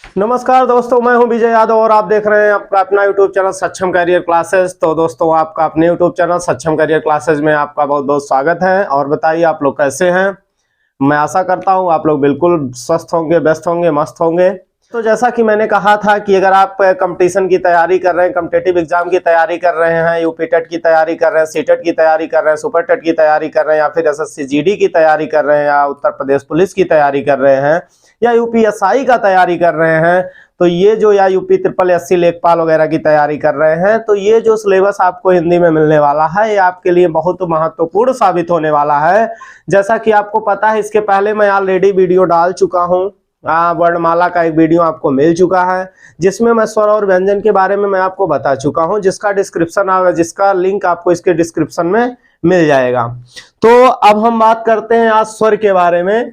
नमस्कार दोस्तों, मैं हूं विजय यादव और आप देख रहे हैं आपका अपना यूट्यूब चैनल सक्षम करियर क्लासेस। तो दोस्तों, आपका अपने यूट्यूब चैनल सक्षम करियर क्लासेस में आपका बहुत बहुत स्वागत है। और बताइए आप लोग कैसे हैं। मैं आशा करता हूं आप लोग बिल्कुल स्वस्थ होंगे, व्यस्त होंगे, मस्त होंगे। तो जैसा कि मैंने कहा था कि अगर आप कंपटीशन की तैयारी कर रहे हैं, कॉम्पिटिटिव एग्जाम की तैयारी कर रहे हैं, यूपी टेट की तैयारी कर रहे हैं, सीटेट की तैयारी कर रहे हैं, सुपर टेट की तैयारी कर रहे हैं, या फिर एसएससी जीडी की तैयारी कर रहे हैं, या उत्तर प्रदेश पुलिस की तैयारी कर रहे हैं, या यूपीएसआई का तैयारी कर रहे हैं, तो ये जो या यूपी ट्रिपल एससी लेखपाल वगैरह की तैयारी कर रहे हैं, तो ये जो सिलेबस आपको हिंदी में मिलने वाला है ये आपके लिए बहुत महत्वपूर्ण साबित होने वाला है। जैसा कि आपको पता है, इसके पहले मैं ऑलरेडी वीडियो डाल चुका हूँ। वर्णमाला का एक वीडियो आपको मिल चुका है जिसमें मैं स्वर और व्यंजन के बारे में मैं आपको बता चुका हूं, जिसका लिंक आपको इसके डिस्क्रिप्शन में मिल जाएगा। तो अब हम बात करते हैं आज स्वर के बारे में।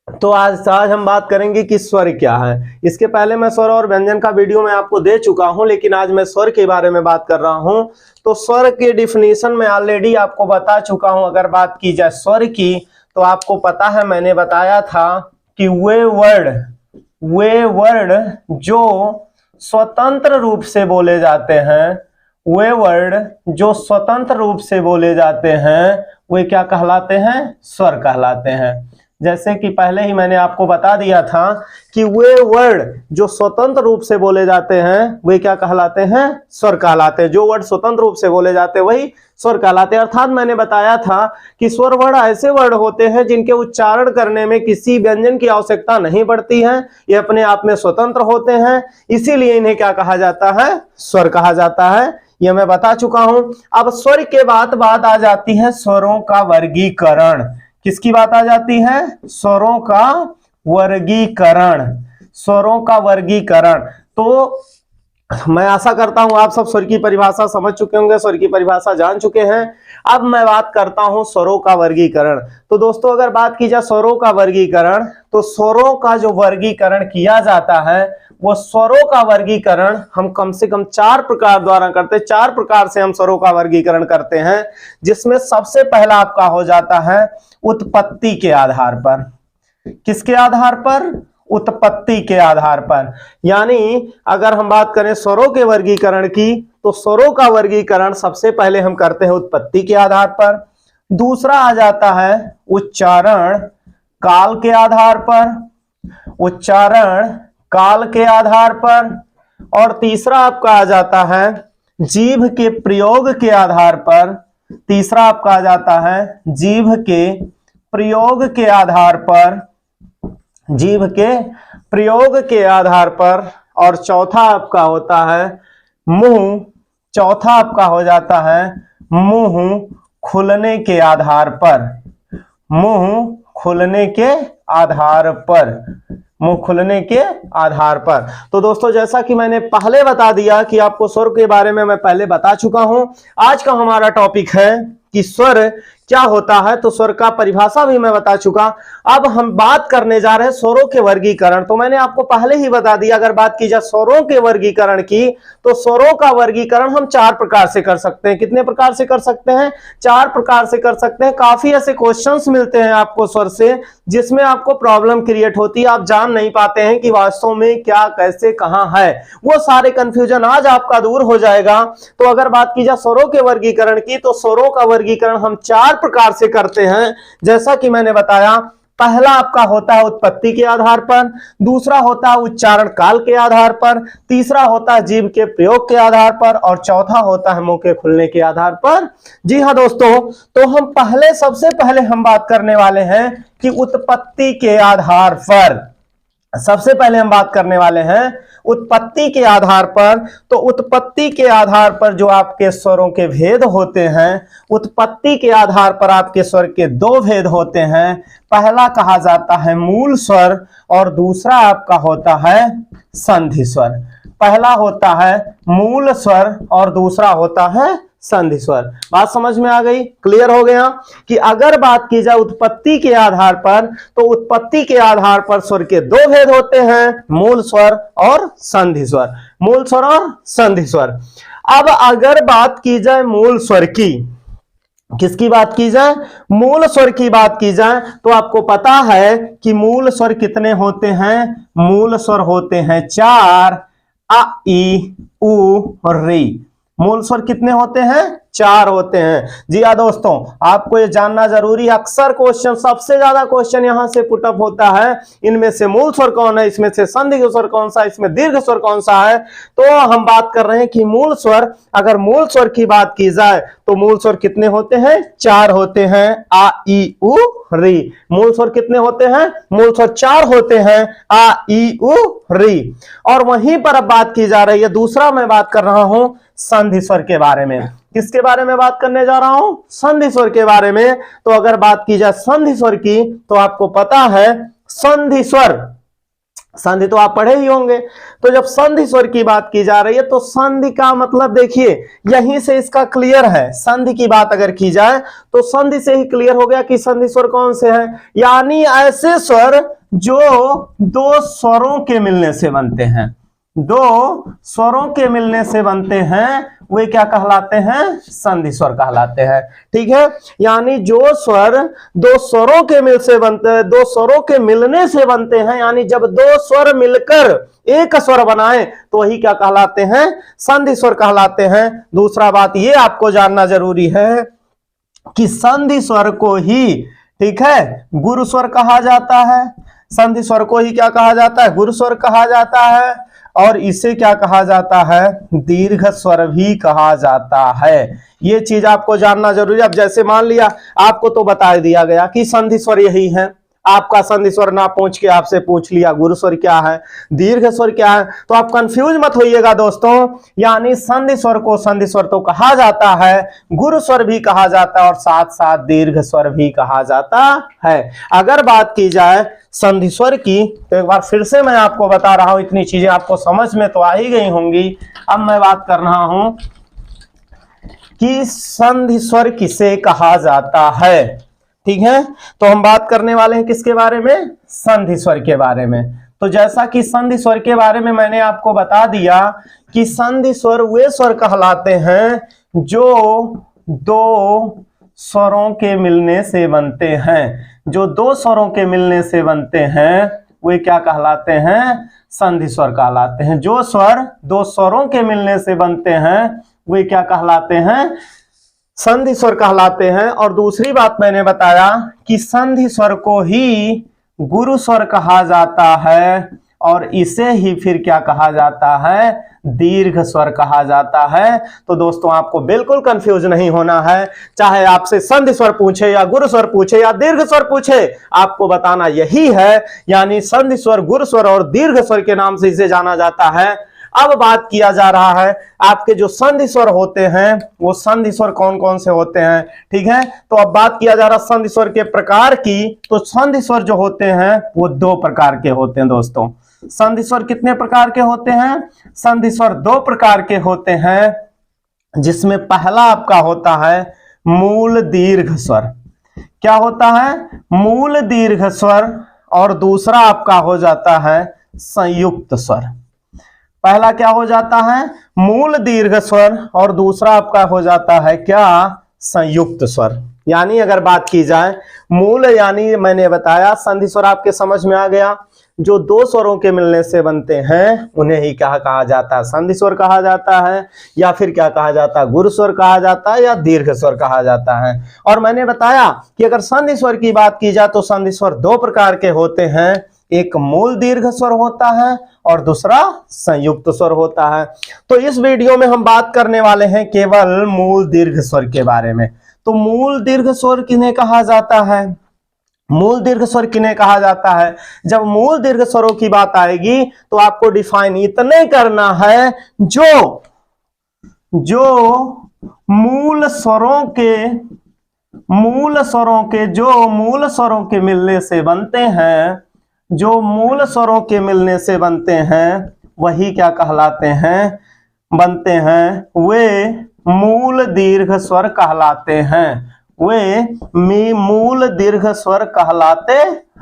तो आज हम बात करेंगे कि स्वर क्या है। इसके पहले मैं स्वर और व्यंजन का वीडियो मैं आपको दे चुका हूं, लेकिन आज मैं स्वर के बारे में बात कर रहा हूं। तो स्वर के डिफिनीशन में ऑलरेडी आपको बता चुका हूं। अगर बात की जाए स्वर की, तो आपको पता है मैंने बताया था कि वे वर्ड जो स्वतंत्र रूप से बोले जाते हैं, वे वर्ड जो स्वतंत्र रूप से बोले जाते हैं, वे क्या कहलाते हैं? स्वर कहलाते हैं। जैसे कि पहले ही मैंने आपको बता दिया था कि वे वर्ड जो स्वतंत्र रूप से बोले जाते हैं वे क्या कहलाते हैं? स्वर कहलाते हैं। जो वर्ड स्वतंत्र रूप से बोले जाते हैं वही स्वर कहलाते हैं। अर्थात मैंने बताया था कि स्वर वर्ड ऐसे वर्ड होते हैं जिनके उच्चारण करने में किसी व्यंजन की आवश्यकता नहीं पड़ती है, ये अपने आप में स्वतंत्र होते हैं, इसीलिए इन्हें क्या कहा जाता है? स्वर कहा जाता है। यह मैं बता चुका हूं। अब स्वर के बाद बात आ जाती है स्वरों का वर्गीकरण। किसकी बात आ जाती है? स्वरों का वर्गीकरण। स्वरों का वर्गीकरण। तो मैं आशा करता हूं आप सब स्वर की परिभाषा समझ चुके होंगे, स्वर की परिभाषा जान चुके हैं। अब मैं बात करता हूं स्वरों का वर्गीकरण। तो दोस्तों, अगर बात की जाए स्वरों का वर्गीकरण, तो स्वरों का जो वर्गीकरण किया जाता है वो स्वरों का वर्गीकरण हम कम से कम 4 प्रकार द्वारा करते हैं। 4 प्रकार से हम स्वरों का वर्गीकरण करते हैं, जिसमें सबसे पहला आपका हो जाता है उत्पत्ति के आधार पर। किसके आधार पर? उत्पत्ति के आधार पर। यानी अगर हम बात करें स्वरों के वर्गीकरण की, तो स्वरों का वर्गीकरण सबसे पहले हम करते हैं उत्पत्ति के आधार पर। दूसरा आ जाता है उच्चारण काल के आधार पर, उच्चारण काल के आधार पर। और तीसरा आपका आ जाता है जीभ के प्रयोग के आधार पर। तीसरा आपका आ जाता है जीभ के प्रयोग के आधार पर, जीभ के प्रयोग के आधार पर। और चौथा आपका होता है मुंह। चौथा आपका हो जाता है मुंह खुलने के आधार पर। मुंह खुलने के आधार पर। मुंह खुलने के आधार पर। तो दोस्तों, जैसा कि मैंने पहले बता दिया कि आपको स्वर के बारे में मैं पहले बता चुका हूं। आज का हमारा टॉपिक है कि स्वर क्या होता है। तो स्वर का परिभाषा भी मैं बता चुका। अब हम बात करने जा रहे हैं स्वरों के वर्गीकरण। तो मैंने आपको पहले ही बता दिया, अगर बात की जाए स्वरों के वर्गीकरण की, तो स्वरों का वर्गीकरण हम 4 प्रकार से कर सकते हैं। कितने प्रकार से कर सकते हैं? 4 प्रकार से कर सकते हैं। काफी ऐसे क्वेश्चंस मिलते हैं आपको स्वर से जिसमें आपको प्रॉब्लम क्रिएट होती है, आप जान नहीं पाते हैं कि वास्तव में क्या, कैसे, कहां है। वो सारे कंफ्यूजन आज आपका दूर हो जाएगा। तो अगर बात की जाए स्वरों के वर्गीकरण की, तो स्वरों का वर्गीकरण हम 4 प्रकार से करते हैं। जैसा कि मैंने बताया, पहला आपका होता है उत्पत्ति के आधार पर, दूसरा होता है उच्चारण काल के आधार पर, तीसरा होता है जीभ के प्रयोग के आधार पर, और चौथा होता है मुंह के खुलने के आधार पर। जी हां दोस्तों, तो हम सबसे पहले हम बात करने वाले हैं कि उत्पत्ति के आधार पर। सबसे पहले हम बात करने वाले हैं उत्पत्ति के आधार पर। तो उत्पत्ति के आधार पर जो आपके स्वरों के भेद होते हैं, उत्पत्ति के आधार पर आपके स्वर के 2 भेद होते हैं। पहला कहा जाता है मूल स्वर और दूसरा आपका होता है संधि स्वर। पहला होता है मूल स्वर और दूसरा होता है संधि स्वर। बात समझ में आ गई? क्लियर हो गया कि अगर बात की जाए उत्पत्ति के आधार पर, तो उत्पत्ति के आधार पर स्वर के 2 भेद होते हैं, मूल स्वर और संधि स्वर। मूल स्वर और संधि स्वर। अब अगर बात की जाए मूल स्वर की, किसकी बात की जाए, मूल स्वर की बात की जाए तो आपको पता है कि मूल स्वर कितने होते हैं, मूल स्वर होते हैं 4, अ ई उ और री। मूल स्वर कितने होते हैं, 4 होते हैं। जी हाँ दोस्तों, आपको ये जानना जरूरी है। अक्सर क्वेश्चन, सबसे ज्यादा क्वेश्चन यहां से पुटअप होता है, इनमें से मूल स्वर कौन है, इसमें से संधि स्वर कौन सा, इसमें दीर्घ स्वर कौन सा है। तो हम बात कर रहे हैं कि मूल स्वर, अगर मूल स्वर की बात की जाए तो मूल स्वर कितने होते हैं, 4 होते हैं, आ ई उ री। मूल स्वर कितने होते हैं, मूल स्वर 4 होते हैं, आ ई उ री। और वहीं पर अब बात की जा रही है, दूसरा मैं बात कर रहा हूं संधि स्वर के बारे में। किसके बारे में बात करने जा रहा हूं, संधि स्वर के बारे में। तो अगर बात की जाए संधि स्वर की तो आपको पता है संधि स्वर, संधि तो आप पढ़े ही होंगे। तो जब संधि स्वर की बात की जा रही है तो संधि का मतलब देखिए यहीं से इसका क्लियर है। संधि की बात अगर की जाए तो संधि से ही क्लियर हो गया कि संधि स्वर कौन से हैं, यानी ऐसे स्वर जो 2 स्वरों के मिलने से बनते हैं, 2 स्वरों के मिलने से बनते हैं, वे क्या कहलाते हैं, संधि स्वर कहलाते हैं। ठीक है, यानी जो स्वर 2 स्वरों के मिल से बनते हैं, 2 स्वरों के मिलने से बनते हैं, यानी जब 2 स्वर मिलकर एक स्वर बनाए तो वही क्या कहलाते हैं, संधि स्वर कहलाते हैं। दूसरा बात ये आपको जानना जरूरी है कि संधि स्वर को ही, ठीक है, गुरु स्वर कहा जाता है। संधि स्वर को ही क्या कहा जाता है, गुरु स्वर कहा जाता है। और इसे क्या कहा जाता है, दीर्घ स्वर भी कहा जाता है। ये चीज आपको जानना जरूरी है। अब जैसे मान लिया आपको तो बता दिया गया कि संधि स्वर यही है, आपका संधि स्वर ना पहुंच के आपसे पूछ लिया गुरु स्वर क्या है, दीर्घ स्वर क्या है, तो आप कंफ्यूज मत होइएगा दोस्तों। यानी संधि स्वर को संधि स्वर तो कहा जाता है, गुरु स्वर भी कहा जाता है और साथ साथ दीर्घ स्वर भी कहा जाता है। अगर बात की जाए संधि स्वर की तो एक बार फिर से मैं आपको बता रहा हूं, इतनी चीजें आपको समझ में तो आ ही गई होंगी। अब मैं बात कर रहा हूं कि संधि स्वर किसे कहा जाता है। ठीक है, तो हम बात करने वाले हैं किसके बारे में, संधि स्वर के बारे में। तो जैसा कि संधि स्वर के बारे में मैंने आपको बता दिया कि संधि स्वर वे स्वर कहलाते हैं जो 2 स्वरों के मिलने से बनते हैं, जो 2 स्वरों के मिलने से बनते हैं वे क्या कहलाते हैं, संधि स्वर कहलाते हैं। जो स्वर 2 स्वरों के मिलने से बनते हैं वे क्या कहलाते हैं, संधि स्वर कहलाते हैं। और दूसरी बात मैंने बताया कि संधि स्वर को ही गुरु स्वर कहा जाता है और इसे ही फिर क्या कहा जाता है, दीर्घ स्वर कहा जाता है। तो दोस्तों आपको बिल्कुल कंफ्यूज नहीं होना है, चाहे आपसे संधि स्वर पूछे या गुरु स्वर पूछे या दीर्घ स्वर पूछे, आपको बताना यही है। यानी संधि स्वर, गुरु स्वर और दीर्घ स्वर के नाम से इसे जाना जाता है। अब बात किया जा रहा है आपके जो संधि स्वर होते हैं वो संधि स्वर कौन कौन से होते हैं। ठीक है, तो अब बात किया जा रहा संधि स्वर के प्रकार की। तो संधि स्वर जो होते हैं वो 2 प्रकार के होते हैं दोस्तों। संधि स्वर कितने प्रकार के होते हैं, संधि स्वर 2 प्रकार के होते हैं, जिसमें पहला आपका होता है मूल दीर्घ स्वर। क्या होता है, मूल दीर्घ स्वर। और दूसरा आपका हो जाता है संयुक्त स्वर। पहला क्या हो जाता है, मूल दीर्घ स्वर, और दूसरा आपका हो जाता है क्या, संयुक्त स्वर। यानी अगर बात की जाए मूल, यानी मैंने बताया संधि स्वर आपके समझ में आ गया, जो 2 स्वरों के मिलने से बनते हैं उन्हें ही क्या कहा जाता है, संधि स्वर कहा जाता है, या फिर क्या कहा जाता है, गुरु स्वर कहा जाता है, या दीर्घ स्वर कहा जाता है। और मैंने बताया कि अगर संधि स्वर की बात की जाए तो संधि स्वर 2 प्रकार के होते हैं, एक मूल दीर्घ स्वर होता है और दूसरा संयुक्त स्वर होता है। तो इस वीडियो में हम बात करने वाले हैं केवल मूल दीर्घ स्वर के बारे में। तो मूल दीर्घ स्वर किन्हें कहा जाता है, मूल दीर्घ स्वर किन्हें कहा जाता है। जब मूल दीर्घ स्वरों की बात आएगी तो आपको डिफाइन इतने करना है, जो मूल स्वरों के मिलने से बनते हैं, जो मूल स्वरों के मिलने से बनते हैं वही क्या कहलाते हैं, बनते हैं, वे मूल दीर्घ स्वर कहलाते हैं, वे मूल दीर्घ स्वर कहलाते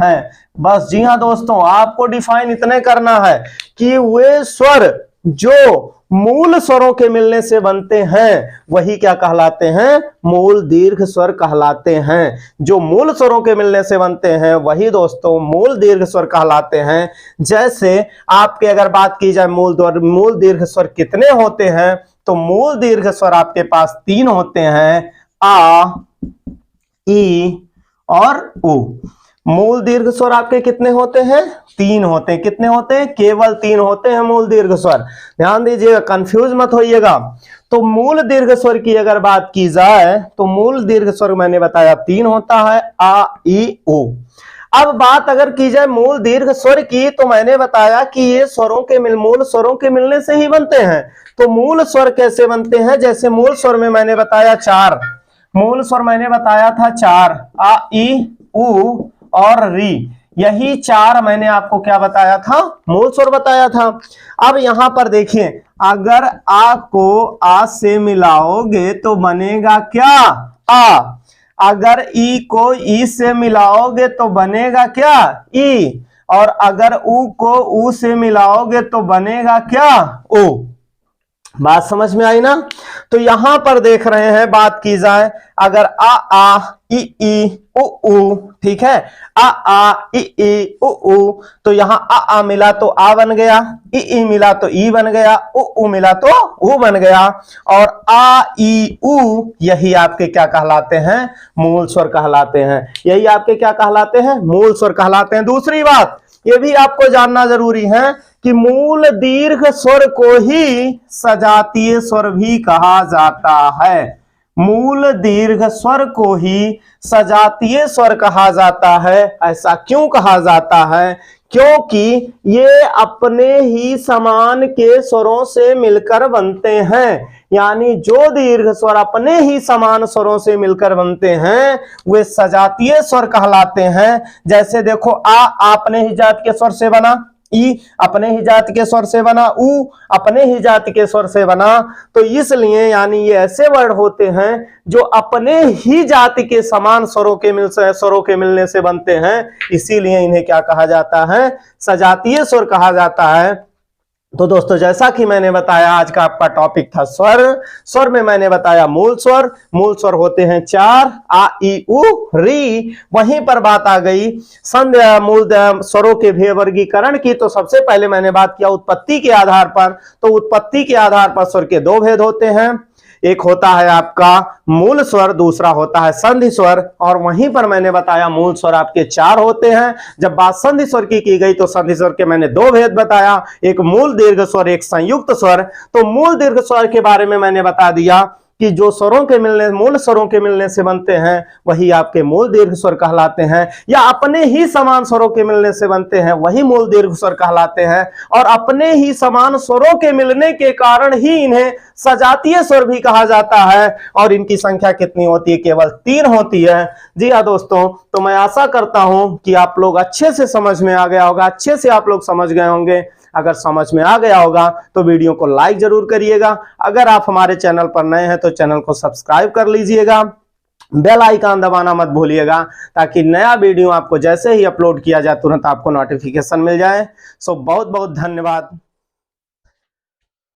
हैं। बस जी हाँ दोस्तों, आपको डिफाइन इतने करना है कि वे स्वर जो मूल स्वरों के मिलने से बनते हैं वही क्या कहलाते हैं, मूल दीर्घ स्वर कहलाते हैं। जो मूल स्वरों के मिलने से बनते हैं वही दोस्तों मूल दीर्घ स्वर कहलाते हैं। जैसे आपके अगर बात की जाए मूल दीर्घ स्वर कितने होते हैं, तो मूल दीर्घ स्वर आपके पास 3 होते हैं, आ, ई और उ। मूल दीर्घ स्वर आपके कितने होते हैं, 3 होते हैं। कितने होते हैं, केवल 3 होते हैं मूल दीर्घ स्वर। ध्यान दीजिएगा, कंफ्यूज मत होइएगा। तो मूल दीर्घ स्वर की अगर बात की जाए तो मूल दीर्घ स्वर मैंने बताया 3 होता है, आ, ई, उ। अब बात अगर की जाए मूल दीर्घ स्वर की, तो मैंने बताया कि ये मूल स्वरों के मिलने से ही बनते हैं। तो मूल स्वर कैसे बनते हैं, जैसे मूल स्वर में मैंने बताया 4 मूल स्वर मैंने बताया था 4, आ, ई, उ और री। यही 4 मैंने आपको क्या बताया था, मूल स्वर बताया था। अब यहां पर देखिए, अगर आ को आ से मिलाओगे तो बनेगा क्या, आ। अगर ई को ई से मिलाओगे तो बनेगा क्या, ई। और अगर उ को उ से मिलाओगे तो बनेगा क्या, ओ। बात समझ में आई ना। तो यहां पर देख रहे हैं, बात की जाए अगर आ, ई, उ, ठीक है, आ, ई, उ, तो यहां आ मिला तो आ बन गया, ई मिला तो ई बन गया, उ मिला तो उ बन गया। और आ, ई, उ यही आपके क्या कहलाते हैं, मूल स्वर कहलाते हैं। यही आपके क्या कहलाते हैं, मूल स्वर कहलाते हैं। दूसरी बात ये भी आपको जानना जरूरी है कि मूल दीर्घ स्वर को ही सजातीय स्वर भी कहा जाता है। मूल दीर्घ स्वर को ही सजातीय स्वर कहा जाता है। ऐसा क्यों कहा जाता है, क्योंकि ये अपने ही समान के स्वरों से मिलकर बनते हैं। यानी जो दीर्घ स्वर अपने ही समान स्वरों से मिलकर बनते हैं वे सजातीय स्वर कहलाते हैं। जैसे देखो, आ अपने ही जात के स्वर से बना, ई अपने ही जाति के स्वर से बना, उ अपने ही जाति के स्वर से बना। तो इसलिए यानी ये ऐसे वर्ड होते हैं जो अपने ही जाति के समान स्वरों के मिलने से बनते हैं। इसीलिए इन्हें क्या कहा जाता है, सजातीय स्वर कहा जाता है। तो दोस्तों, जैसा कि मैंने बताया, आज का आपका टॉपिक था स्वर। स्वर में मैंने बताया मूल स्वर होते हैं 4, आ, ई, उ, री। वहीं पर बात आ गई संध्या मूल स्वरों के वर्गीकरण की। तो सबसे पहले मैंने बात किया उत्पत्ति के आधार पर। तो उत्पत्ति के आधार पर स्वर के 2 भेद होते हैं। एक होता है आपका मूल स्वर, दूसरा होता है संधि स्वर। और वहीं पर मैंने बताया मूल स्वर आपके 4 होते हैं। जब बात संधि स्वर की गई तो संधि स्वर के मैंने 2 भेद बताया, एक मूल दीर्घ स्वर, एक संयुक्त स्वर। तो मूल दीर्घ स्वर के बारे में मैंने बता दिया कि जो मूल स्वरों के मिलने से बनते हैं वही आपके मूल दीर्घ स्वर कहलाते हैं, या अपने ही समान स्वरों के मिलने से बनते हैं वही मूल दीर्घ स्वर कहलाते हैं। और अपने ही समान स्वरों के मिलने के कारण ही इन्हें सजातीय स्वर भी कहा जाता है। और इनकी संख्या कितनी होती है, केवल 3 होती है। जी हाँ दोस्तों, तो मैं आशा करता हूं कि आप लोग अच्छे से समझ में आ गया होगा, अच्छे से आप लोग समझ गए होंगे। अगर समझ में आ गया होगा तो वीडियो को लाइक जरूर करिएगा। अगर आप हमारे चैनल पर नए हैं तो चैनल को सब्सक्राइब कर लीजिएगा, बेल आइकन दबाना मत भूलिएगा, ताकि नया वीडियो आपको जैसे ही अपलोड किया जाए तुरंत आपको नोटिफिकेशन मिल जाए। सो बहुत बहुत धन्यवाद।